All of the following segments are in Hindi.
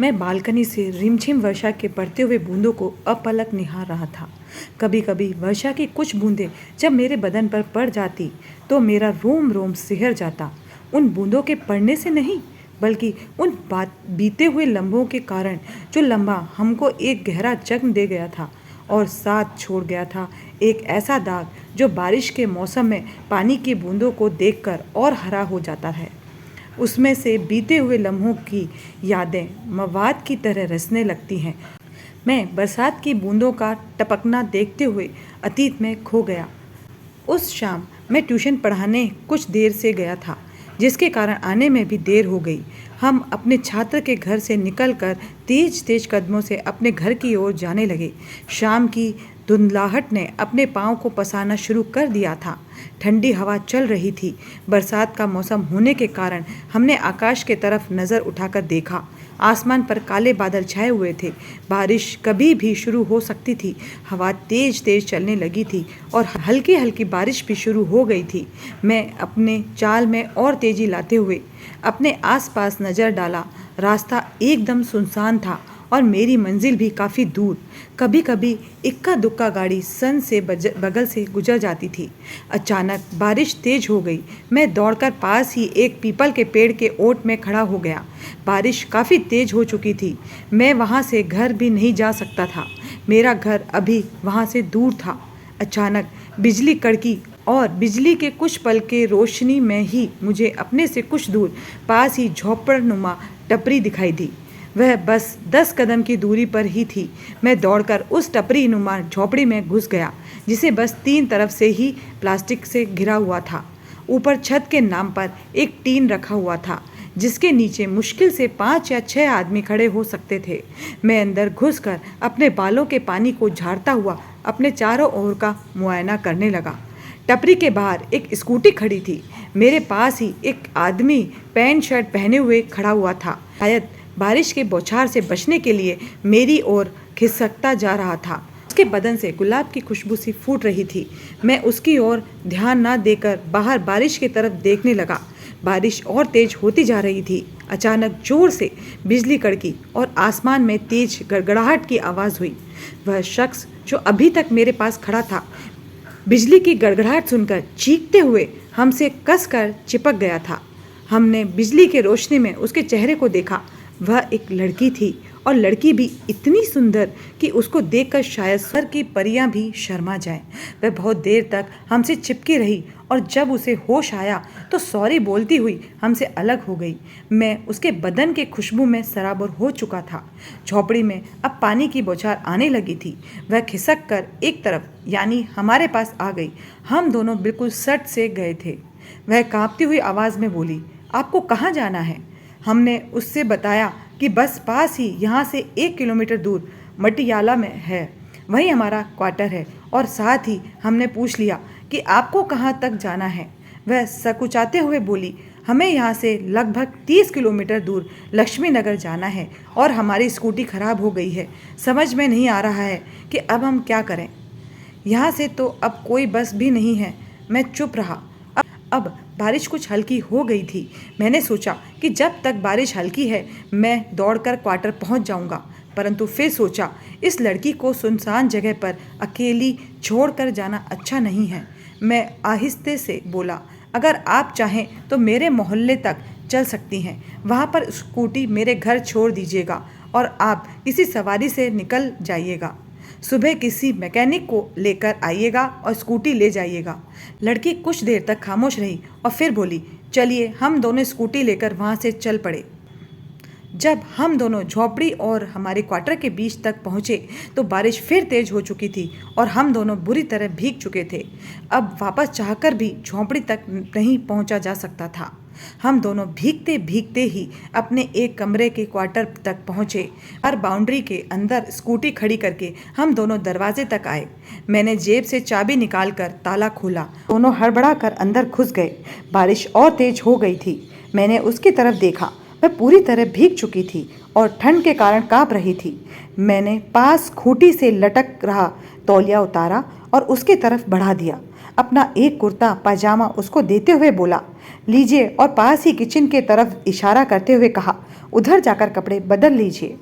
मैं बालकनी से रिमझिम वर्षा के पड़ते हुए बूंदों को अपलक निहार रहा था। कभी कभी वर्षा की कुछ बूंदें जब मेरे बदन पर पड़ जाती तो मेरा रोम रोम सिहर जाता। उन बूंदों के पड़ने से नहीं, बल्कि उन बीते हुए लम्हों के कारण, जो लम्हा हमको एक गहरा जख्म दे गया था और साथ छोड़ गया था एक ऐसा दाग जो बारिश के मौसम में पानी की बूंदों को देखकर और हरा हो जाता है। उसमें से बीते हुए लम्हों की यादें मवाद की तरह रसने लगती हैं। मैं बरसात की बूंदों का टपकना देखते हुए अतीत में खो गया। उस शाम मैं ट्यूशन पढ़ाने कुछ देर से गया था, जिसके कारण आने में भी देर हो गई। हम अपने छात्र के घर से निकलकर तेज तेज कदमों से अपने घर की ओर जाने लगे। शाम की धुंधलाहट ने अपने पाँव को पसारना शुरू कर दिया था। ठंडी हवा चल रही थी। बरसात का मौसम होने के कारण हमने आकाश के तरफ नज़र उठाकर देखा। आसमान पर काले बादल छाए हुए थे। बारिश कभी भी शुरू हो सकती थी। हवा तेज तेज चलने लगी थी और हल्की हल्की बारिश भी शुरू हो गई थी। मैं अपने चाल में और तेजी लाते हुए अपने आसपास नज़र डाला। रास्ता एकदम सुनसान था और मेरी मंजिल भी काफ़ी दूर। कभी कभी इक्का दुक्का गाड़ी सन से बगल से गुजर जाती थी। अचानक बारिश तेज हो गई। मैं दौड़कर पास ही एक पीपल के पेड़ के ओट में खड़ा हो गया। बारिश काफ़ी तेज हो चुकी थी। मैं वहाँ से घर भी नहीं जा सकता था। मेरा घर अभी वहाँ से दूर था। अचानक बिजली कड़की और बिजली के कुछ पल के रोशनी में ही मुझे अपने से कुछ दूर पास ही झोपड़नुमा टपरी दिखाई दी। वह बस 10 कदम की दूरी पर ही थी। मैं दौड़कर उस टपरी नुमा झोपड़ी में घुस गया, जिसे बस 3 तरफ से ही प्लास्टिक से घिरा हुआ था। ऊपर छत के नाम पर एक टीन रखा हुआ था, जिसके नीचे मुश्किल से 5 या 6 आदमी खड़े हो सकते थे। मैं अंदर घुसकर अपने बालों के पानी को झाड़ता हुआ अपने चारों ओर का मुआयना करने लगा। टपरी के बाहर एक स्कूटी खड़ी थी। मेरे पास ही एक आदमी पैंट शर्ट पहने हुए खड़ा हुआ था। शायद बारिश के बौछार से बचने के लिए मेरी ओर खिसकता जा रहा था। उसके बदन से गुलाब की खुशबू सी फूट रही थी। मैं उसकी ओर ध्यान न देकर बाहर बारिश की तरफ देखने लगा। बारिश और तेज होती जा रही थी। अचानक जोर से बिजली कड़की और आसमान में तेज गड़गड़ाहट की आवाज़ हुई। वह शख्स जो अभी तक मेरे पास खड़ा था, बिजली की गड़गड़ाहट सुनकर चीखते हुए हमसे कसकर चिपक गया था। हमने बिजली के रोशनी में उसके चेहरे को देखा। वह एक लड़की थी, और लड़की भी इतनी सुंदर कि उसको देखकर शायद स्वर्ग की परियां भी शर्मा जाएं। वह बहुत देर तक हमसे चिपकी रही और जब उसे होश आया तो सॉरी बोलती हुई हमसे अलग हो गई। मैं उसके बदन के खुशबू में सराबोर हो चुका था। झोपड़ी में अब पानी की बौछार आने लगी थी। वह खिसक कर एक तरफ यानी हमारे पास आ गई। हम दोनों बिल्कुल सट से गए थे। वह कांपती हुई आवाज़ में बोली, आपको कहाँ जाना है? हमने उससे बताया कि बस पास ही यहाँ से 1 किलोमीटर दूर मटियाला में है, वहीं हमारा क्वार्टर है। और साथ ही हमने पूछ लिया कि आपको कहाँ तक जाना है। वह सकुचाते हुए बोली, हमें यहाँ से लगभग 30 किलोमीटर दूर लक्ष्मी नगर जाना है और हमारी स्कूटी खराब हो गई है। समझ में नहीं आ रहा है कि अब हम क्या करें। यहाँ से तो अब कोई बस भी नहीं है। मैं चुप रहा। अब बारिश कुछ हल्की हो गई थी। मैंने सोचा कि जब तक बारिश हल्की है मैं दौड़कर क्वार्टर पहुंच जाऊंगा, परंतु फिर सोचा इस लड़की को सुनसान जगह पर अकेली छोड़कर जाना अच्छा नहीं है। मैं आहिस्ते से बोला, अगर आप चाहें तो मेरे मोहल्ले तक चल सकती हैं। वहाँ पर स्कूटी मेरे घर छोड़ दीजिएगा और आप किसी सवारी से निकल जाइएगा। सुबह किसी मैकेनिक को लेकर आइएगा और स्कूटी ले जाइएगा। लड़की कुछ देर तक खामोश रही और फिर बोली, चलिए। हम दोनों स्कूटी लेकर वहाँ से चल पड़े। जब हम दोनों झोपड़ी और हमारे क्वार्टर के बीच तक पहुँचे तो बारिश फिर तेज हो चुकी थी और हम दोनों बुरी तरह भीग चुके थे। अब वापस चाहकर भी झोपड़ी तक नहीं पहुँचा जा सकता था। हम दोनों भीगते भीगते ही अपने एक कमरे के क्वार्टर तक पहुँचे और बाउंड्री के अंदर स्कूटी खड़ी करके हम दोनों दरवाजे तक आए। मैंने जेब से चाबी निकालकर ताला खोला। दोनों हड़बड़ा कर अंदर घुस गए। बारिश और तेज हो गई थी। मैंने उसकी तरफ देखा। वह पूरी तरह भीग चुकी थी और ठंड के कारण काँप रही थी। मैंने पास खूंटी से लटक रहा तौलिया उतारा और उसकी तरफ बढ़ा दिया। अपना एक कुर्ता पाजामा उसको देते हुए बोला, लीजिए, और पास ही किचन के तरफ इशारा करते हुए कहा, उधर जाकर कपड़े बदल लीजिए।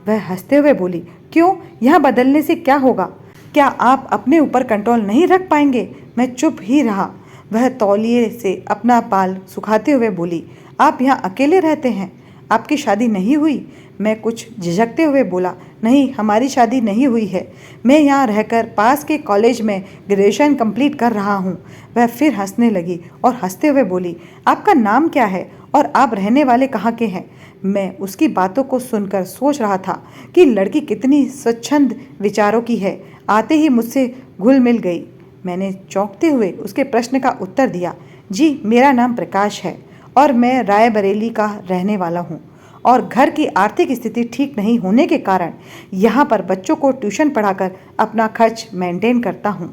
वह हंसते हुए बोली, क्यों, यहाँ बदलने से क्या होगा? क्या आप अपने ऊपर कंट्रोल नहीं रख पाएंगे? मैं चुप ही रहा। वह तौलिए से अपना बाल सुखाते हुए बोली, आप यहाँ अकेले रहते हैं? आपकी शादी नहीं हुई? मैं कुछ झिझकते हुए बोला, नहीं, हमारी शादी नहीं हुई है। मैं यहाँ रहकर पास के कॉलेज में ग्रेजुएशन कंप्लीट कर रहा हूँ। वह फिर हंसने लगी और हंसते हुए बोली, आपका नाम क्या है और आप रहने वाले कहाँ के हैं? मैं उसकी बातों को सुनकर सोच रहा था कि लड़की कितनी स्वच्छंद विचारों की है। आते ही मुझसे घुल मिल गई। मैंने चौंकते हुए उसके प्रश्न का उत्तर दिया, जी, मेरा नाम प्रकाश है और मैं रायबरेली का रहने वाला हूँ और घर की आर्थिक स्थिति ठीक नहीं होने के कारण यहाँ पर बच्चों को ट्यूशन पढ़ाकर अपना खर्च मेंटेन करता हूँ।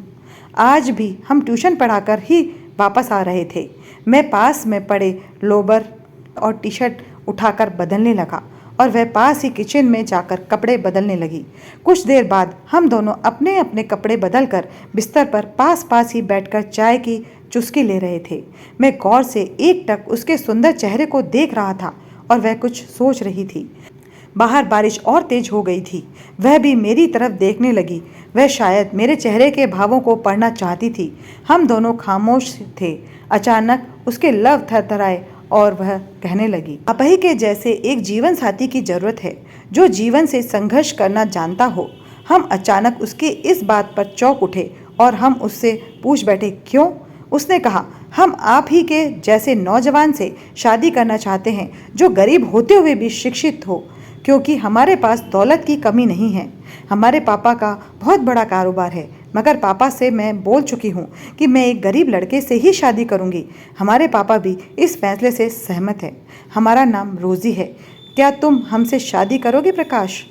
आज भी हम ट्यूशन पढ़ाकर ही वापस आ रहे थे। मैं पास में पड़े लोबर और टी शर्ट उठाकर बदलने लगा और वह पास ही किचन में जाकर कपड़े बदलने लगी। कुछ देर बाद हम दोनों अपने अपने कपड़े बदलकर बिस्तर पर पास पास ही बैठकर चाय की चुस्की ले रहे थे। मैं गौर से एकटक उसके सुंदर चेहरे को देख रहा था और वह कुछ सोच रही थी। बाहर बारिश और तेज हो गई थी। वह भी मेरी तरफ देखने लगी। वह शायद मेरे चेहरे के भावों को पढ़ना चाहती थी। हम दोनों खामोश थे। अचानक उसके लव थरथराए और वह कहने लगी, अपही के जैसे एक जीवन साथी की जरूरत है जो जीवन से संघर्ष करना जानता हो। हम अचानक उसकी इस बात पर चौंक उठे और हम उससे पूछ बैठे, क्यों? उसने कहा, हम आप ही के जैसे नौजवान से शादी करना चाहते हैं जो गरीब होते हुए भी शिक्षित हो, क्योंकि हमारे पास दौलत की कमी नहीं है। हमारे पापा का बहुत बड़ा कारोबार है, मगर पापा से मैं बोल चुकी हूँ कि मैं एक गरीब लड़के से ही शादी करूँगी। हमारे पापा भी इस फैसले से सहमत है। हमारा नाम रोज़ी है। क्या तुम हमसे शादी करोगे प्रकाश?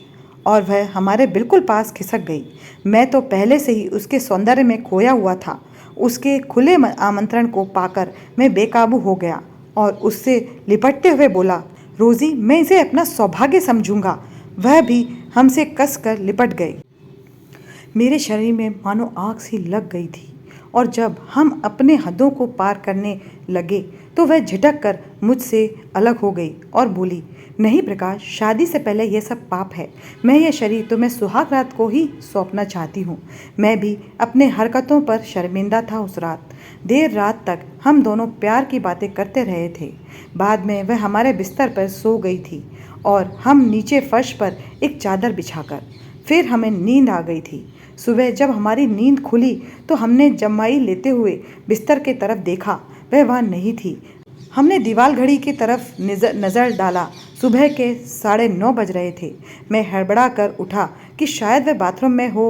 और वह हमारे बिल्कुल पास खिसक गई। मैं तो पहले से ही उसके सौंदर्य में खोया हुआ था। उसके खुले आमंत्रण को पाकर मैं बेकाबू हो गया और उससे लिपटते हुए बोला, रोज़ी, मैं इसे अपना सौभाग्य समझूंगा। वह भी हमसे कसकर लिपट गई। मेरे शरीर में मानो आग सी लग गई थी और जब हम अपने हदों को पार करने लगे तो वह झिझक कर मुझसे अलग हो गई और बोली, नहीं प्रकाश, शादी से पहले यह सब पाप है। मैं यह शरीर तुम्हें सुहाग रात को ही सौंपना चाहती हूँ। मैं भी अपने हरकतों पर शर्मिंदा था। उस रात देर रात तक हम दोनों प्यार की बातें करते रहे थे। बाद में वह हमारे बिस्तर पर सो गई थी और हम नीचे फर्श पर एक चादर बिछाकर। फिर हमें नींद आ गई थी। सुबह जब हमारी नींद खुली तो हमने जमाई लेते हुए बिस्तर के तरफ देखा। वह वहाँ नहीं थी। हमने दीवार घड़ी की तरफ नज़र डाला। सुबह के 9:30 बज रहे थे। मैं हड़बड़ा कर उठा कि शायद वह बाथरूम में हो।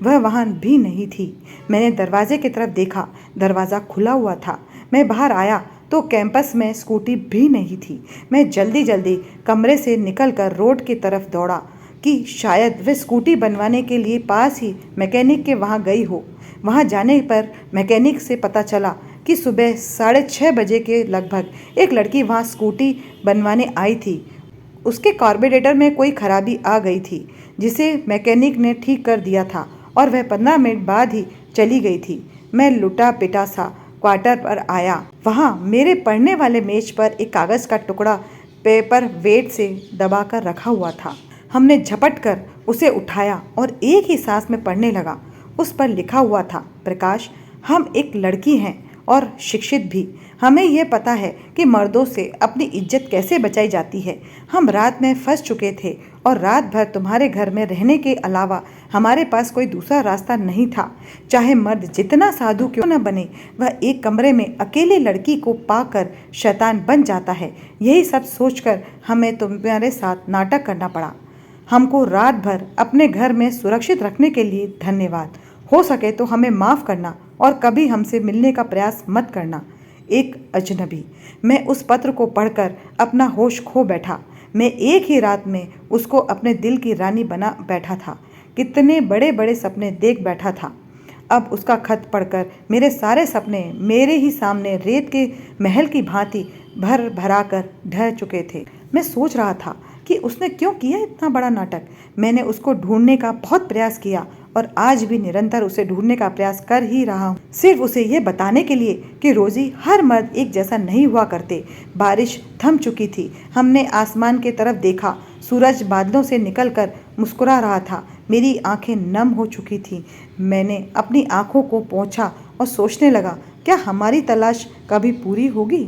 वह वहाँ भी नहीं थी। मैंने दरवाजे की तरफ देखा। दरवाज़ा खुला हुआ था। मैं बाहर आया तो कैंपस में स्कूटी भी नहीं थी। मैं जल्दी जल्दी कमरे से निकलकर रोड की तरफ दौड़ा कि शायद वह स्कूटी बनवाने के लिए पास ही मैकेनिक के वहाँ गई हो। वहाँ जाने पर मैकेनिक से पता चला कि सुबह 6:30 बजे के लगभग एक लड़की वहाँ स्कूटी बनवाने आई थी। उसके कार्बोरेटर में कोई खराबी आ गई थी जिसे मैकेनिक ने ठीक कर दिया था और वह 15 मिनट बाद ही चली गई थी। मैं लुटा पिटा सा क्वार्टर पर आया। वहाँ मेरे पढ़ने वाले मेज पर एक कागज़ का टुकड़ा पेपर वेट से दबाकर रखा हुआ था। हमने झपट कर उसे उठाया और एक ही सांस में पढ़ने लगा। उस पर लिखा हुआ था, प्रकाश, हम एक लड़की हैं और शिक्षित भी। हमें यह पता है कि मर्दों से अपनी इज्जत कैसे बचाई जाती है। हम रात में फंस चुके थे और रात भर तुम्हारे घर में रहने के अलावा हमारे पास कोई दूसरा रास्ता नहीं था। चाहे मर्द जितना साधु क्यों न बने, वह एक कमरे में अकेली लड़की को पाकर शैतान बन जाता है। यही सब सोचकर हमें तुम्हारे साथ नाटक करना पड़ा। हमको रात भर अपने घर में सुरक्षित रखने के लिए धन्यवाद। हो सके तो हमें माफ़ करना और कभी हमसे मिलने का प्रयास मत करना। एक अजनबी। मैं उस पत्र को पढ़कर अपना होश खो बैठा। मैं एक ही रात में उसको अपने दिल की रानी बना बैठा था। कितने बड़े बड़े सपने देख बैठा था। अब उसका खत पढ़कर मेरे सारे सपने मेरे ही सामने रेत के महल की भांति भर भरा कर ढह चुके थे। मैं सोच रहा था कि उसने क्यों किया इतना बड़ा नाटक। मैंने उसको ढूंढने का बहुत प्रयास किया और आज भी निरंतर उसे ढूंढने का प्रयास कर ही रहा हूँ, सिर्फ उसे ये बताने के लिए कि रोजी हर मर्द एक जैसा नहीं हुआ करते। बारिश थम चुकी थी। हमने आसमान की तरफ देखा। सूरज बादलों से निकलकर मुस्कुरा रहा था। मेरी आंखें नम हो चुकी थीं। मैंने अपनी आंखों को पोंछा और सोचने लगा, क्या हमारी तलाश कभी पूरी होगी?